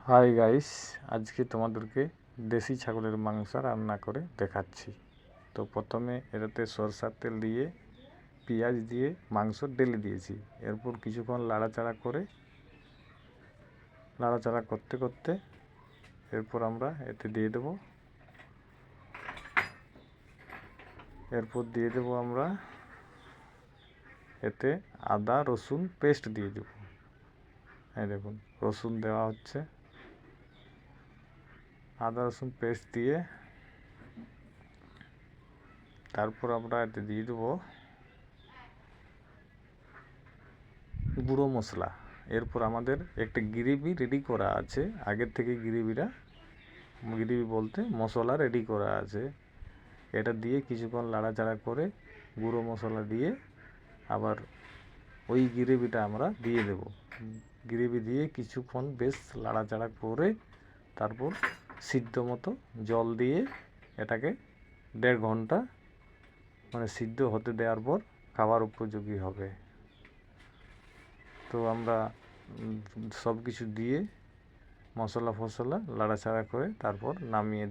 Hi guys, আজকে তোমাদেরকে দেশি ছাগলের মাংস রান্না করে দেখাচ্ছি। তো প্রথমে এটাতে সরষার তেল দিয়ে পেঁয়াজ দিয়ে মাংস ঢেলে দিয়েছি। এরপর কিছুক্ষণ লাড়াচাড়া করতে করতে এরপর আমরা এতে দিয়ে দেব আমরা এতে আদা রসুন পেস্ট দিয়ে দেব। এই দেখুন, রসুন দেওয়া হচ্ছে। আদা রসুন পেস্ট দিয়ে তারপর আমরা এতে দিয়ে দেবো গুঁড়ো মশলা। এরপর আমাদের একটা গ্রেভি রেডি করা আছে, আগের থেকে গ্রেভি বলতে মশলা রেডি করা আছে। এটা দিয়ে কিছুক্ষণ লাড়াচাড়া করে গুঁড়ো মশলা দিয়ে আবার ওই গ্রেভিটা আমরা দিয়ে দেব। গ্রেভি দিয়ে কিছুক্ষণ বেশ লাড়াচাড়া করে তারপর সিদ্ধ মতো জল দিয়ে এটাকে 1.5 ঘন্টা সিদ্ধ হতে দেওয়ার পর খাবার উপযোগী হবে। তো আমরা সব কিছু দিয়ে মশলা লাড়াচাড়া করে তারপর নামিয়ে